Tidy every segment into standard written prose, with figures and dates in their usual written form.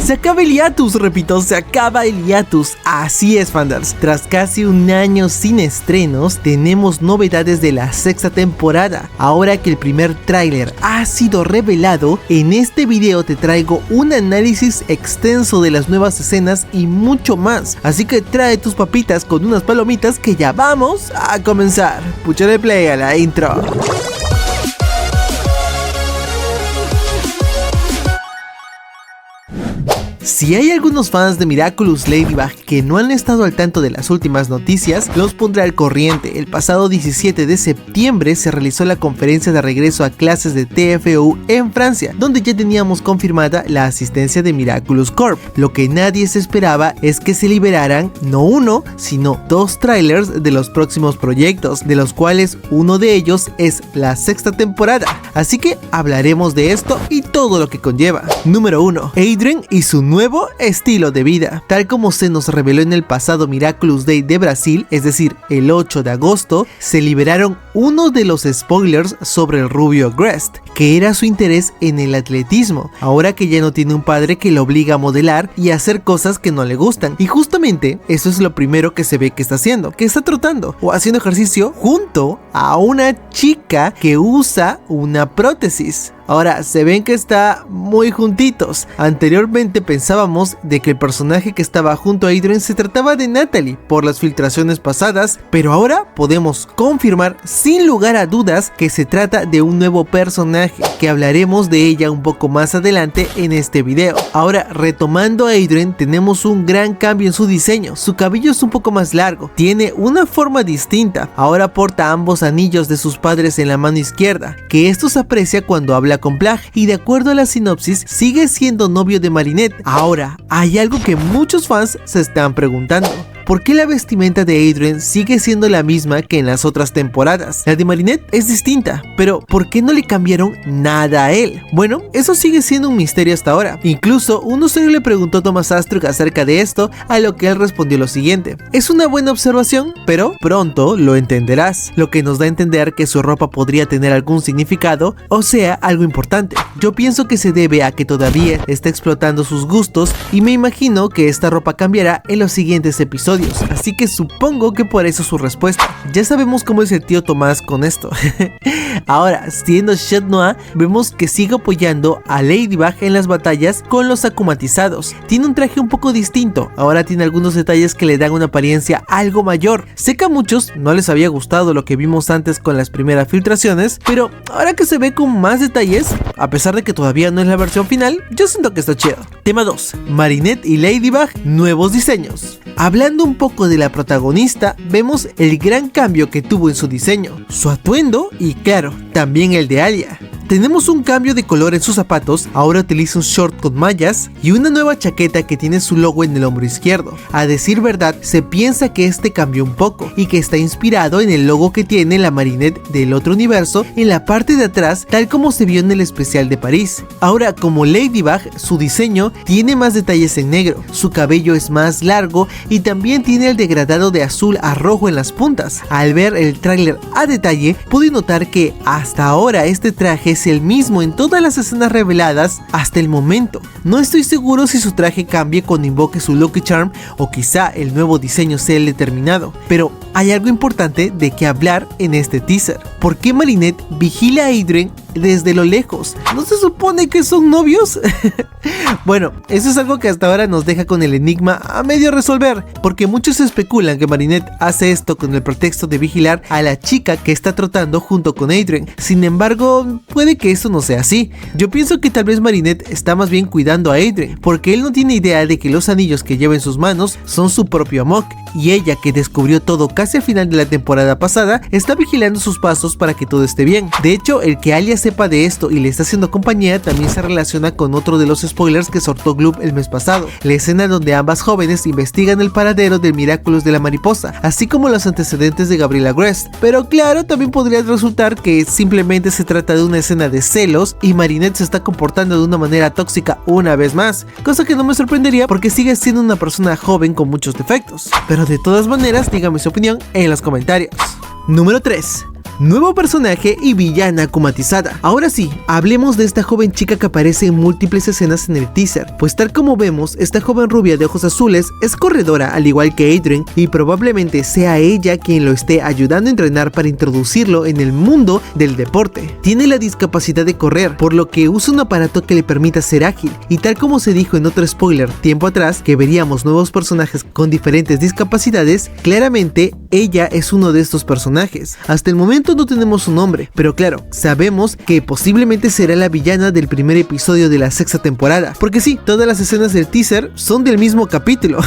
Se acaba el hiatus, repito, se acaba el hiatus. Así es, fandars. Tras casi un año sin estrenos, tenemos novedades de la sexta temporada. Ahora que el primer tráiler ha sido revelado, en este video te traigo un análisis extenso de las nuevas escenas y mucho más. Así que trae tus papitas con unas palomitas que ya vamos a comenzar. Púchale play a la intro. Si hay algunos fans de Miraculous Ladybug que no han estado al tanto de las últimas noticias, los pondré al corriente. El pasado 17 de septiembre se realizó la conferencia de regreso a clases de TFU en Francia, donde ya teníamos confirmada la asistencia de Miraculous Corp. Lo que nadie se esperaba es que se liberaran no uno, sino dos trailers de los próximos proyectos, de los cuales uno de ellos es la sexta temporada. Así que hablaremos de esto y todo lo que conlleva. Número 1. Adrien y su nuevo estilo de vida. Tal como se nos reveló en el pasado Miraculous Day de Brasil, es decir, el 8 de agosto, se liberaron uno de los spoilers sobre el rubio Grest, que era su interés en el atletismo, ahora que ya no tiene un padre que lo obliga a modelar y a hacer cosas que no le gustan. Y justamente eso es lo primero que se ve que está haciendo, que está trotando o haciendo ejercicio junto a una chica que usa una prótesis. Ahora, se ven que está muy juntitos. Anteriormente pensábamos de que el personaje que estaba junto a Adrien se trataba de Natalie por las filtraciones pasadas, pero ahora podemos confirmar sin lugar a dudas que se trata de un nuevo personaje, que hablaremos de ella un poco más adelante en este video. Ahora, retomando a Adrien, tenemos un gran cambio en su diseño. Su cabello es un poco más largo, tiene una forma distinta. Ahora porta ambos anillos de sus padres en la mano izquierda, que esto se aprecia cuando habla con Plagg, y de acuerdo a la sinopsis sigue siendo novio de Marinette. Ahora, hay algo que muchos fans se están preguntando: ¿por qué la vestimenta de Adrien sigue siendo la misma que en las otras temporadas? La de Marinette es distinta, pero ¿por qué no le cambiaron nada a él? Bueno, eso sigue siendo un misterio hasta ahora. Incluso un usuario le preguntó a Thomas Astruc acerca de esto, a lo que él respondió lo siguiente: es una buena observación, pero pronto lo entenderás. Lo que nos da a entender que su ropa podría tener algún significado, o sea, algo importante. Yo pienso que se debe a que todavía está explotando sus gustos, y me imagino que esta ropa cambiará en los siguientes episodios. Así que supongo que por eso su respuesta. Ya sabemos cómo es el tío Tomás con esto. Ahora, siendo Chat Noir, vemos que sigue apoyando a Ladybug en las batallas con los akumatizados. Tiene un traje un poco distinto. Ahora tiene algunos detalles que le dan una apariencia algo mayor. Sé que a muchos no les había gustado lo que vimos antes con las primeras filtraciones, pero ahora que se ve con más detalles, a pesar de que todavía no es la versión final, yo siento que está chido. Tema 2. Marinette y Ladybug, nuevos diseños. Hablando un poco de la protagonista, vemos el gran cambio que tuvo en su diseño, su atuendo y claro, también el de Alia. Tenemos un cambio de color en sus zapatos, ahora utiliza un short con mallas y una nueva chaqueta que tiene su logo en el hombro izquierdo. A decir verdad, se piensa que este cambió un poco y que está inspirado en el logo que tiene la Marinette del otro universo en la parte de atrás, tal como se vio en el especial de París. Ahora, como Ladybug, su diseño tiene más detalles en negro, su cabello es más largo y también tiene el degradado de azul a rojo en las puntas. Al ver el tráiler a detalle, pude notar que hasta ahora este traje es el mismo en todas las escenas reveladas hasta el momento. No estoy seguro si su traje cambie cuando invoque su Lucky Charm o quizá el nuevo diseño sea el determinado, pero hay algo importante de que hablar en este teaser. ¿Por qué Marinette vigila a Adrien desde lo lejos? ¿No se supone que son novios? Bueno, eso es algo que hasta ahora nos deja con el enigma a medio resolver, porque muchos especulan que Marinette hace esto con el pretexto de vigilar a la chica que está trotando junto con Adrien. Sin embargo, puede que eso no sea así. Yo pienso que tal vez Marinette está más bien cuidando a Adrien, porque él no tiene idea de que los anillos que lleva en sus manos son su propio Amok, y ella, que descubrió todo casi al final de la temporada pasada, está vigilando sus pasos para que todo esté bien. De hecho, el que Alia sepa de esto y le está haciendo compañía también se relaciona con otro de los spoilers que soltó Gloob el mes pasado, la escena donde ambas jóvenes investigan el paradero del Miraculous de la mariposa, así como los antecedentes de Gabriella Grest. Pero claro, también podría resultar que simplemente se trata de una escena de celos y Marinette se está comportando de una manera tóxica una vez más, cosa que no me sorprendería porque sigue siendo una persona joven con muchos defectos. Pero de todas maneras, díganme su opinión en los comentarios. Número 3. Nuevo personaje y villana Akumatizada. Ahora sí, hablemos de esta joven chica que aparece en múltiples escenas en el teaser, pues tal como vemos, esta joven rubia de ojos azules es corredora al igual que Adrien y probablemente sea ella quien lo esté ayudando a entrenar para introducirlo en el mundo del deporte. Tiene la discapacidad de correr, por lo que usa un aparato que le permita ser ágil, y tal como se dijo en otro spoiler tiempo atrás que veríamos nuevos personajes con diferentes discapacidades, claramente ella es uno de estos personajes. Hasta el momento no tenemos su nombre, pero claro, sabemos que posiblemente será la villana del primer episodio de la sexta temporada, porque sí, todas las escenas del teaser son del mismo capítulo,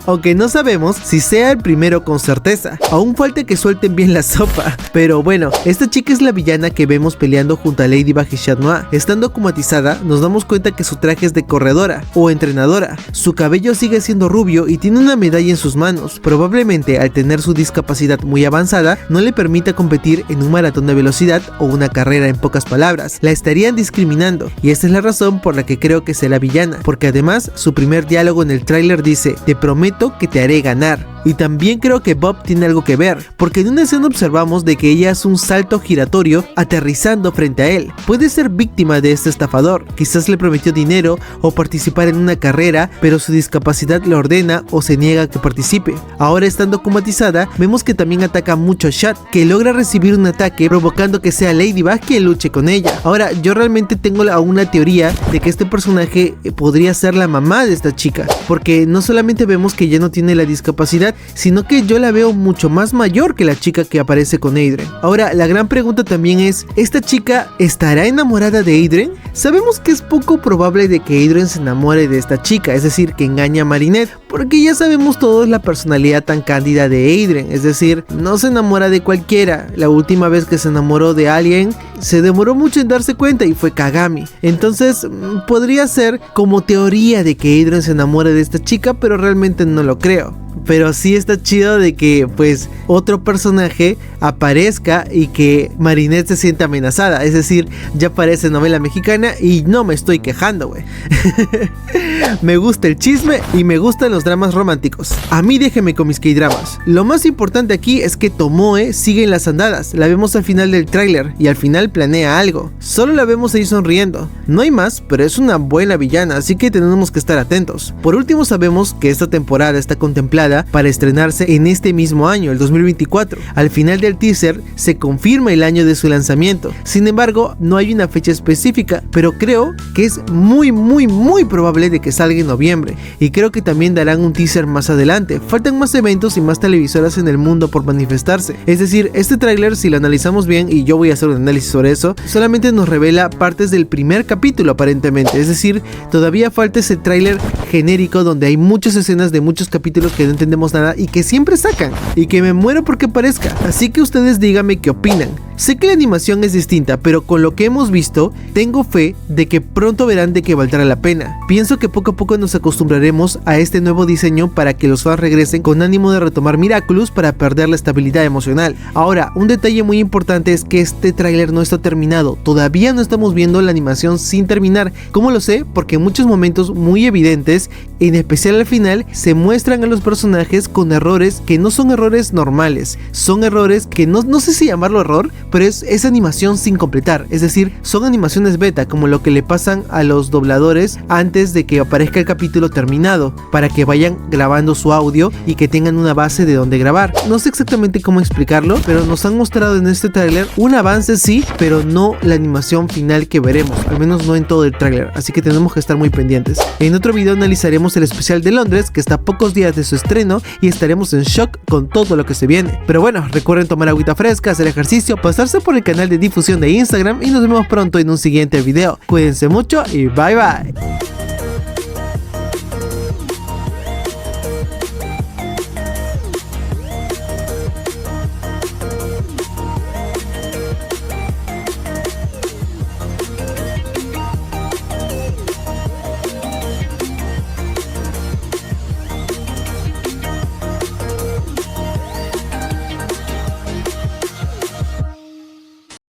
aunque no sabemos si sea el primero con certeza. Aún falta que suelten bien la sopa, pero bueno, esta chica es la villana que vemos peleando junto a Ladybug y Chat Noir. Estando Akumatizada, nos damos cuenta que su traje es de corredora o entrenadora, su cabello sigue siendo rubio y tiene una medalla en sus manos. Probablemente al tener su discapacidad muy avanzada no le permita competir en un maratón de velocidad o una carrera. En pocas palabras, la estarían discriminando, y esta es la razón por la que creo que será villana, porque además su primer diálogo en el tráiler dice: te prometo que te haré ganar. Y también creo que Bob tiene algo que ver, porque en una escena observamos de que ella hace un salto giratorio aterrizando frente a él. Puede ser víctima de este estafador, quizás le prometió dinero o participar en una carrera, pero su discapacidad le ordena o se niega a que participe. Ahora estando Akumatizada, vemos que también ataca mucho a Chat, que logra recibir un ataque provocando que sea Ladybug quien luche con ella. Ahora, yo realmente tengo aún la teoría de que este personaje podría ser la mamá de esta chica, porque no solamente vemos que ya no tiene la discapacidad, sino que yo la veo mucho más mayor que la chica que aparece con Adrien. Ahora, la gran pregunta también es, ¿esta chica estará enamorada de Adrien? Sabemos que es poco probable de que Adrien se enamore de esta chica, es decir, que engaña a Marinette, porque ya sabemos todos la personalidad tan cándida de Adrien, es decir, no se enamora de cualquiera. La última vez que se enamoró de alguien, se demoró mucho en darse cuenta y fue Kagami. Entonces, podría ser como teoría de que Adrien se enamore de esta chica, pero realmente no lo creo. Pero sí está chido de que pues otro personaje aparezca y que Marinette se sienta amenazada. Es decir, ya parece novela mexicana y no me estoy quejando, güey. Me gusta el chisme y me gustan los dramas románticos. A mí déjeme con mis K-dramas. Lo más importante aquí es que Tomoe sigue en las andadas. La vemos al final del tráiler y al final planea algo. Solo la vemos ahí sonriendo. No hay más, pero es una buena villana, así que tenemos que estar atentos. Por último, sabemos que esta temporada está contemplada para estrenarse en este mismo año, el 2024. Al final del teaser se confirma el año de su lanzamiento. Sin embargo, no hay una fecha específica, pero creo que es muy probable de que salga en noviembre, y creo que también darán un teaser más adelante. Faltan más eventos y más televisoras en el mundo por manifestarse. Es decir, este tráiler, si lo analizamos bien, y yo voy a hacer un análisis sobre eso, solamente nos revela partes del primer capítulo aparentemente. Es decir, todavía falta ese tráiler genérico donde hay muchas escenas de muchos capítulos que no entendemos nada y que siempre sacan, y que me muero porque parezca. Así que ustedes díganme qué opinan. Sé que la animación es distinta, pero con lo que hemos visto, tengo fe de que pronto verán de que valdrá la pena. Pienso que poco a poco nos acostumbraremos a este nuevo diseño para que los fans regresen con ánimo de retomar Miraculous para perder la estabilidad emocional. Ahora, un detalle muy importante es que este tráiler no está terminado. Todavía no estamos viendo la animación sin terminar. ¿Cómo lo sé? Porque en muchos momentos muy evidentes, en especial al final, se muestran a los personajes con errores que no son errores normales. Son errores que no sé si llamarlo error, pero es animación sin completar. Es decir, son animaciones beta, como lo que le pasan a los dobladores antes de que aparezca el capítulo terminado, para que vayan grabando su audio y que tengan una base de donde grabar. No sé exactamente cómo explicarlo, pero nos han mostrado en este tráiler un avance, sí, pero no la animación final que veremos, al menos no en todo el tráiler, así que tenemos que estar muy pendientes. En otro video analizaremos el especial de Londres, que está a pocos días de su estreno, y estaremos en shock con todo lo que se viene. Pero bueno, recuerden tomar agüita fresca, hacer ejercicio, pasarse por el canal de difusión de Instagram, y nos vemos pronto en un siguiente video. Cuídense mucho y bye bye.